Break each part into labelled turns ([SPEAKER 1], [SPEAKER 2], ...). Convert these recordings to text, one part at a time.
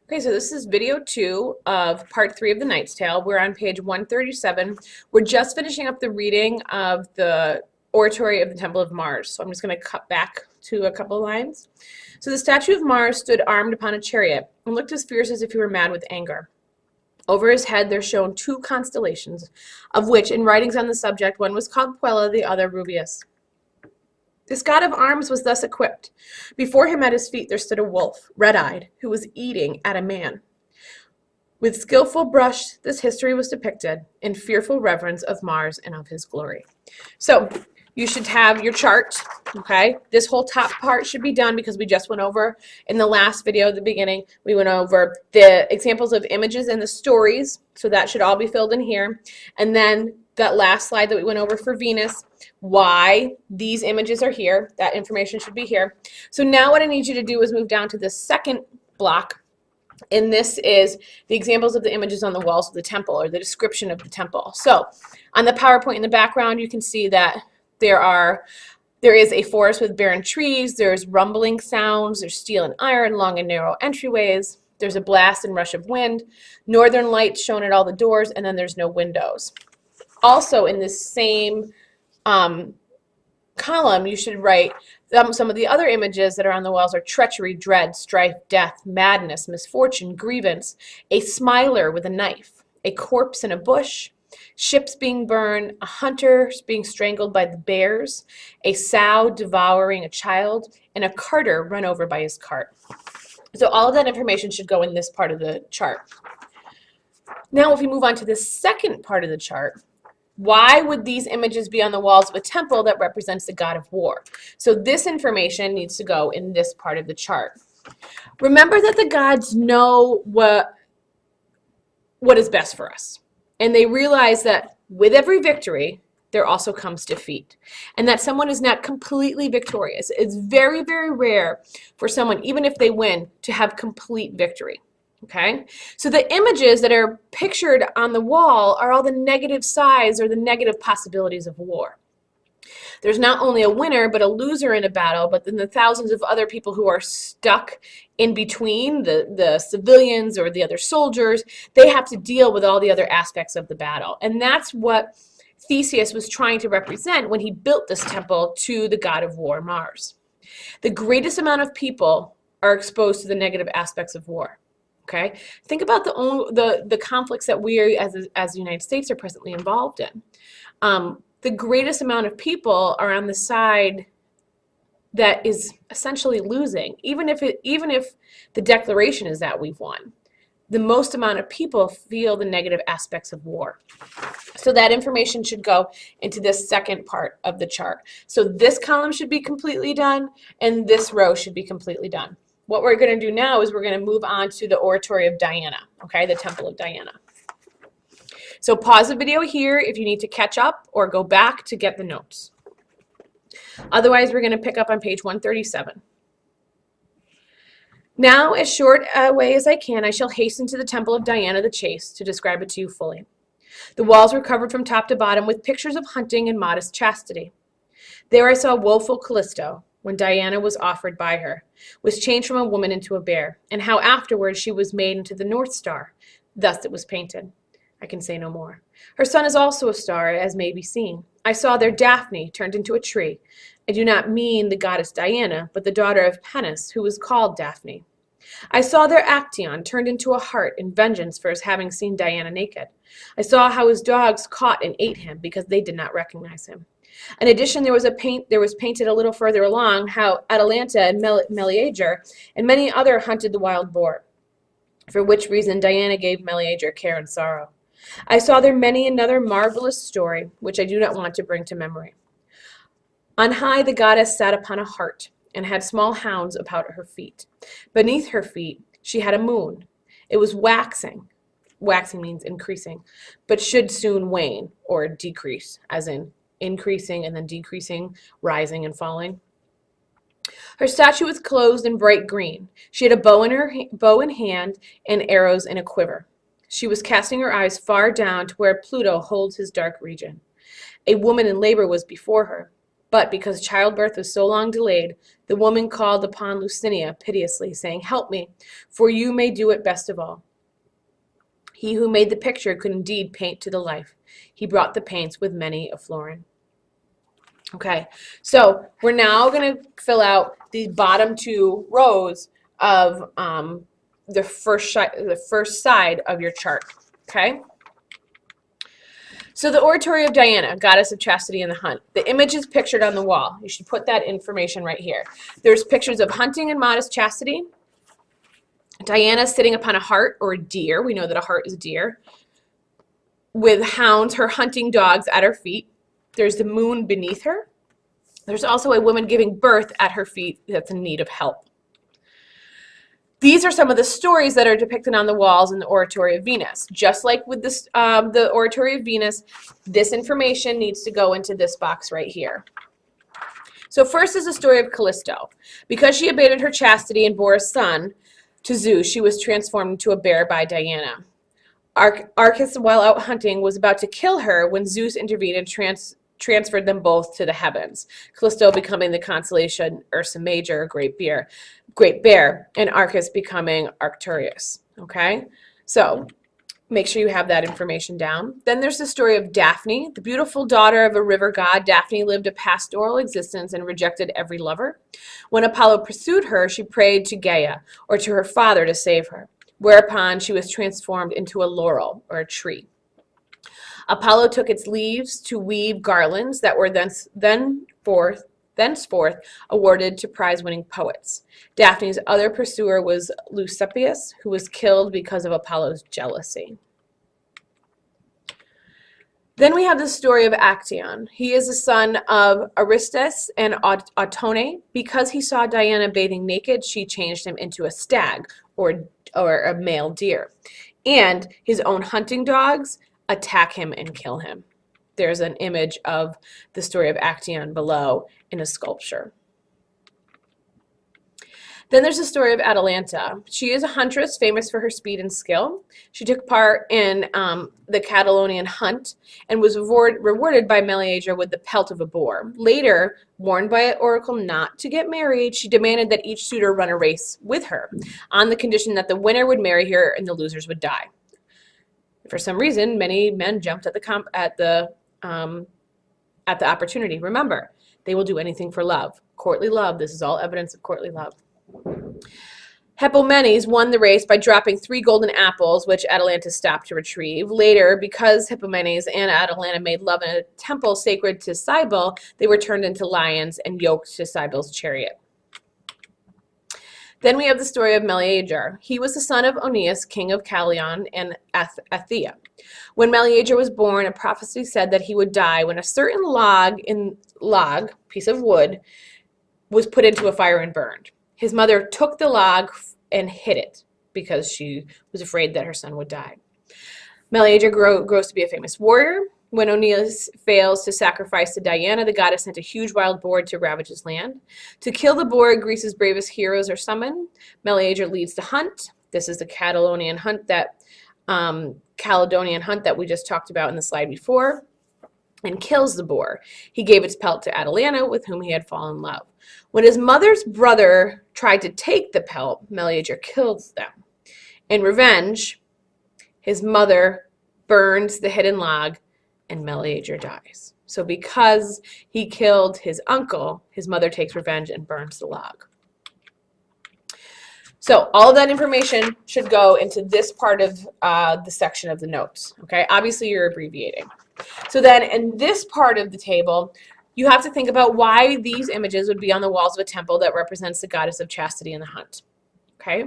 [SPEAKER 1] Okay, so this is video 2 of part 3 of The Knight's Tale. We're on page 137. We're just finishing up the reading of the Oratory of the Temple of Mars. So I'm just going to cut back to a couple lines. So the statue of Mars stood armed upon a chariot and looked as fierce as if he were mad with anger. Over his head there shone 2 constellations, of which, in writings on the subject, one was called Puella, the other Rubeus. This god of arms was thus equipped. Before him at his feet there stood a wolf, red-eyed, who was eating at a man. With skillful brush this history was depicted, in fearful reverence of Mars and of his glory. So you should have your chart, okay? This whole top part should be done because we just went over, in the last video at the beginning, we went over the examples of images and the stories, so that should all be filled in here. And then that last slide that we went over for Venus, why these images are here, that information should be here. So now what I need you to do is move down to the second block, and this is the examples of the images on the walls of the temple, or the description of the temple. So on the PowerPoint in the background, you can see that there is a forest with barren trees, there's rumbling sounds, there's steel and iron, long and narrow entryways, there's a blast and rush of wind, northern lights shown at all the doors, and then there's no windows. Also in this same column, you should write some of the other images that are on the walls are treachery, dread, strife, death, madness, misfortune, grievance, a smiler with a knife, a corpse in a bush, ships being burned, a hunter being strangled by the bears, a sow devouring a child, and a carter run over by his cart. So all of that information should go in this part of the chart. Now if we move on to the second part of the chart, why would these images be on the walls of a temple that represents the god of war? So this information needs to go in this part of the chart. Remember that the gods know what is best for us. And they realize that with every victory, there also comes defeat. And that someone is not completely victorious. It's very, very rare for someone, even if they win, to have complete victory. Okay, so the images that are pictured on the wall are all the negative sides or the negative possibilities of war. There's not only a winner but a loser in a battle, but then the thousands of other people who are stuck in between, the civilians or the other soldiers, they have to deal with all the other aspects of the battle. And that's what Theseus was trying to represent when he built this temple to the god of war, Mars. The greatest amount of people are exposed to the negative aspects of war. Okay, think about the conflicts that we as the United States are presently involved in. The greatest amount of people are on the side that is essentially losing, even if the declaration is that we've won. The most amount of people feel the negative aspects of war. So that information should go into this second part of the chart. So this column should be completely done, and this row should be completely done. What we're going to do now is we're going to move on to the Oratory of Diana, okay, the Temple of Diana. So pause the video here if you need to catch up or go back to get the notes. Otherwise, we're going to pick up on page 137. Now, as short a way as I can, I shall hasten to the Temple of Diana the Chaste to describe it to you fully. The walls were covered from top to bottom with pictures of hunting and modest chastity. There I saw woeful Callisto, when Diana was offered by her, was changed from a woman into a bear, and how afterwards she was made into the North Star. Thus it was painted. I can say no more. Her son is also a star, as may be seen. I saw there Daphne turned into a tree. I do not mean the goddess Diana, but the daughter of Penis, who was called Daphne. I saw there Actaeon turned into a hart in vengeance for his having seen Diana naked. I saw how his dogs caught and ate him because they did not recognize him. In addition, there was painted a little further along how Atalanta and Meleager and many other hunted the wild boar, for which reason Diana gave Meleager care and sorrow. I saw there many another marvelous story, which I do not want to bring to memory. On high the goddess sat upon a hart, and had small hounds about her feet. Beneath her feet she had a moon. It was waxing. Waxing means increasing, but should soon wane or decrease, as in increasing and then decreasing, rising and falling. Her statue was clothed in bright green. She had a bow in hand and arrows in a quiver. She was casting her eyes far down to where Pluto holds his dark region. A woman in labor was before her. But because childbirth was so long delayed, the woman called upon Lucinia piteously, saying, "Help me, for you may do it best of all." He who made the picture could indeed paint to the life. He brought the paints with many a florin. Okay, so we're now going to fill out the bottom 2 rows of the first side of your chart. Okay. So the Oratory of Diana, goddess of chastity and the hunt. The image is pictured on the wall. You should put that information right here. There's pictures of hunting and modest chastity. Diana sitting upon a hart or a deer. We know that a hart is a deer. With hounds, her hunting dogs at her feet. There's the moon beneath her. There's also a woman giving birth at her feet that's in need of help. These are some of the stories that are depicted on the walls in the Oratory of Venus. Just like with this, the Oratory of Venus, this information needs to go into this box right here. So first is the story of Callisto. Because she abandoned her chastity and bore a son to Zeus, she was transformed into a bear by Diana. Arcas, while out hunting, was about to kill her when Zeus intervened and transferred them both to the heavens. Callisto becoming the constellation Ursa Major, Great Bear, and Arcas becoming Arcturus. Okay, so make sure you have that information down. Then there's the story of Daphne, the beautiful daughter of a river god. Daphne lived a pastoral existence and rejected every lover. When Apollo pursued her, she prayed to Gaia, or to her father, to save her, whereupon she was transformed into a laurel, or a tree. Apollo took its leaves to weave garlands that were thenceforth awarded to prize-winning poets. Daphne's other pursuer was Leucippus, who was killed because of Apollo's jealousy. Then we have the story of Actaeon. He is the son of Aristus and Autone. Because he saw Diana bathing naked, she changed him into a stag, or a male deer. And his own hunting dogs attack him and kill him. There's an image of the story of Actaeon below in a sculpture. Then there's the story of Atalanta. She is a huntress famous for her speed and skill. She took part in the Catalonian hunt and was rewarded by Meleager with the pelt of a boar. Later, warned by an oracle not to get married, she demanded that each suitor run a race with her on the condition that the winner would marry her and the losers would die. For some reason, many men jumped at the opportunity. Remember, they will do anything for love. Courtly love. This is all evidence of courtly love. Hippomenes won the race by dropping 3 golden apples, which Atalanta stopped to retrieve. Later, because Hippomenes and Atalanta made love in a temple sacred to Cybele, they were turned into lions and yoked to Cybele's chariot. Then we have the story of Meleager. He was the son of Oeneus, king of Callion and Athea. When Meleager was born, a prophecy said that he would die when a certain piece of wood, was put into a fire and burned. His mother took the log and hid it because she was afraid that her son would die. Meleager grows to be a famous warrior. When Oeneus fails to sacrifice to Diana, the goddess sent a huge wild boar to ravage his land. To kill the boar, Greece's bravest heroes are summoned. Meleager leads the hunt. This is the Caledonian hunt that we just talked about in the slide before, and kills the boar. He gave its pelt to Atalanta, with whom he had fallen in love. When his mother's brother tried to take the pelt, Meleager kills them. In revenge, his mother burns the hidden log, and Meleager dies. So because he killed his uncle, his mother takes revenge and burns the log. So all of that information should go into this part of the section of the notes. Okay, obviously you're abbreviating. So then in this part of the table, you have to think about why these images would be on the walls of a temple that represents the goddess of chastity and the hunt. Okay,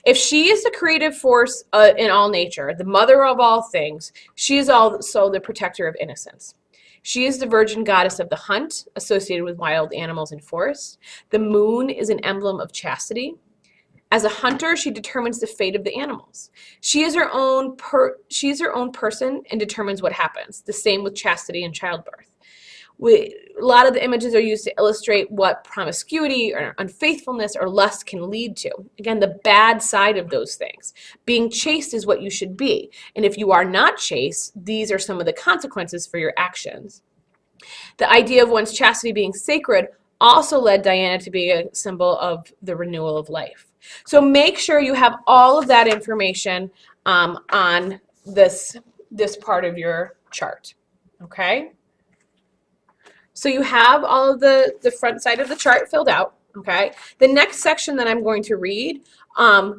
[SPEAKER 1] if she is the creative force in all nature, the mother of all things, she is also the protector of innocence. She is the virgin goddess of the hunt, associated with wild animals and forests. The moon is an emblem of chastity. As a hunter, she determines the fate of the animals. She is her own person and determines what happens. The same with chastity and childbirth. A lot of the images are used to illustrate what promiscuity or unfaithfulness or lust can lead to. Again, the bad side of those things. Being chaste is what you should be. And if you are not chaste, these are some of the consequences for your actions. The idea of one's chastity being sacred also led Diana to be a symbol of the renewal of life. So make sure you have all of that information on this part of your chart. Okay? So you have all of the front side of the chart filled out. Okay? The next section that I'm going to read,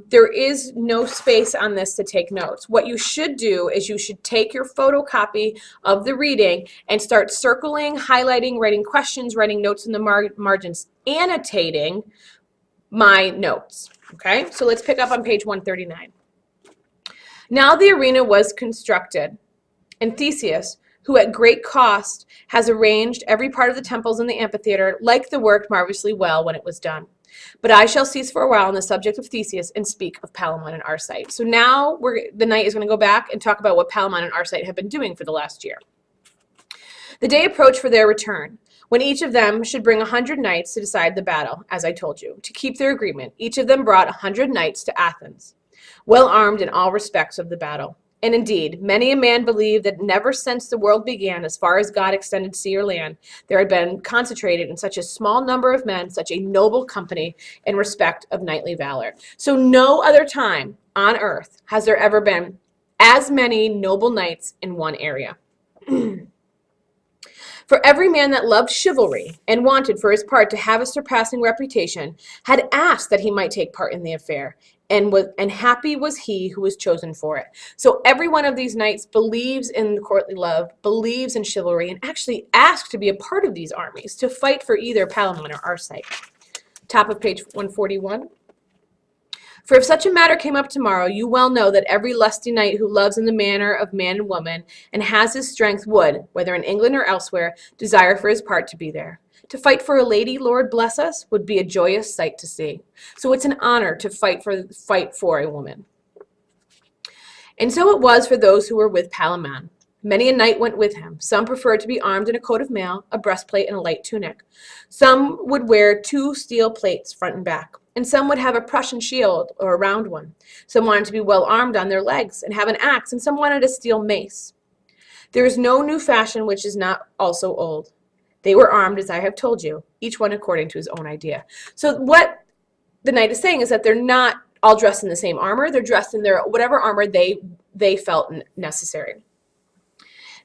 [SPEAKER 1] there is no space on this to take notes. What you should do is you should take your photocopy of the reading and start circling, highlighting, writing questions, writing notes in the margins, annotating my notes. Okay, so let's pick up on page 139. Now the arena was constructed, and Theseus, who at great cost has arranged every part of the temples in the amphitheater, liked the work marvelously well when it was done. But I shall cease for a while on the subject of Theseus and speak of Palamon and Arcite. So now the knight is going to go back and talk about what Palamon and Arcite have been doing for the last year. The day approached for their return, when each of them should bring 100 knights to decide the battle, as I told you. To keep their agreement, each of them brought 100 knights to Athens, well armed in all respects of the battle. And indeed, many a man believed that never since the world began, as far as God extended sea or land, there had been concentrated in such a small number of men, such a noble company in respect of knightly valor. So no other time on earth has there ever been as many noble knights in one area. For every man that loved chivalry and wanted for his part to have a surpassing reputation had asked that he might take part in the affair, and happy was he who was chosen for it. So every one of these knights believes in courtly love, believes in chivalry, and actually asked to be a part of these armies to fight for either Palamon or Arcite. Top of page 141. For if such a matter came up tomorrow, you well know that every lusty knight who loves in the manner of man and woman and has his strength would, whether in England or elsewhere, desire for his part to be there. To fight for a lady, Lord bless us, would be a joyous sight to see. So it's an honor to fight for a woman. And so it was for those who were with Palamon. Many a knight went with him. Some preferred to be armed in a coat of mail, a breastplate, and a light tunic. Some would wear 2 steel plates front and back, and some would have a Prussian shield or a round one. Some wanted to be well armed on their legs and have an axe, and some wanted a steel mace. There is no new fashion which is not also old. They were armed, as I have told you, each one according to his own idea. So what the knight is saying is that they're not all dressed in the same armor. They're dressed in their whatever armor they felt necessary.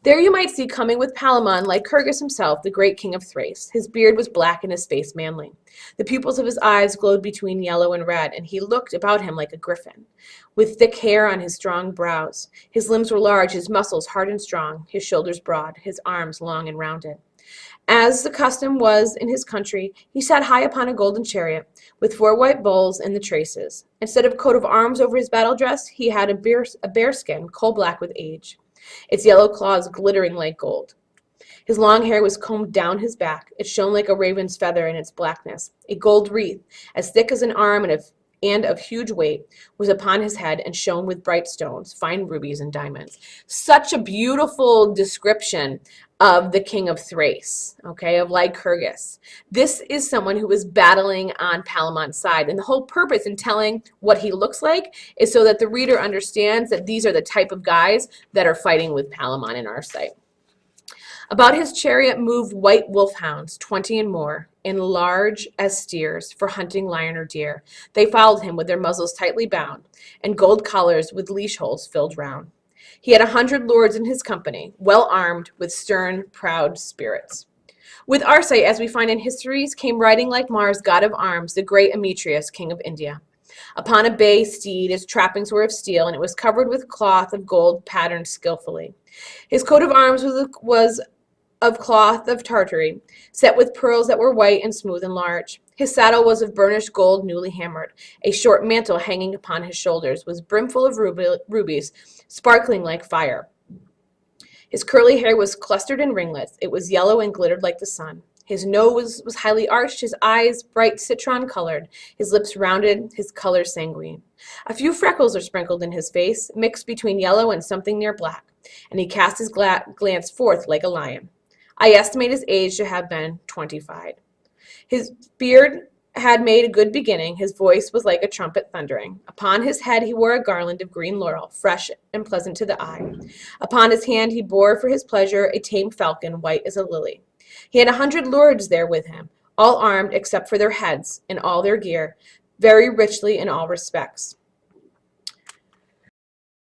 [SPEAKER 1] There you might see coming with Palamon Lycurgus himself, the great king of Thrace. His beard was black and his face manly. The pupils of his eyes glowed between yellow and red, and he looked about him like a griffin, with thick hair on his strong brows. His limbs were large, his muscles hard and strong, his shoulders broad, his arms long and rounded. As the custom was in his country, he sat high upon a golden chariot, with 4 white bulls in the traces. Instead of a coat of arms over his battle dress, he had a bearskin, coal-black with age, its yellow claws glittering like gold. His long hair was combed down his back. It shone like a raven's feather in its blackness. A gold wreath, as thick as an arm and of huge weight, was upon his head and shone with bright stones, fine rubies and diamonds. Such a beautiful description of the king of Thrace, okay, of Lycurgus. This is someone who is battling on Palamon's side, and the whole purpose in telling what he looks like is so that the reader understands that these are the type of guys that are fighting with Palamon in Arcite. About his chariot moved white wolfhounds, 20 and more, in large as steers, for hunting lion or deer. They followed him with their muzzles tightly bound, and gold collars with leash holes filled round. He had 100 lords in his company, well armed, with stern, proud spirits. With Arcite, as we find in histories, came riding like Mars, god of arms, the great Emetrius, king of India. Upon a bay steed, his trappings were of steel, and it was covered with cloth of gold patterned skillfully. His coat of arms was of cloth of Tartary, set with pearls that were white and smooth and large. His saddle was of burnished gold newly hammered. A short mantle hanging upon his shoulders was brimful of rubies, sparkling like fire. His curly hair was clustered in ringlets. It was yellow and glittered like the sun. His nose was highly arched, his eyes bright citron-colored, his lips rounded, his color sanguine. A few freckles are sprinkled in his face, mixed between yellow and something near black, and he cast his glance forth like a lion. I estimate his age to have been 25. His beard had made a good beginning. His voice was like a trumpet thundering. Upon his head he wore a garland of green laurel, fresh and pleasant to the eye. Upon his hand he bore for his pleasure a tame falcon, white as a lily. He had 100 lords there with him, all armed except for their heads, in all their gear, very richly in all respects.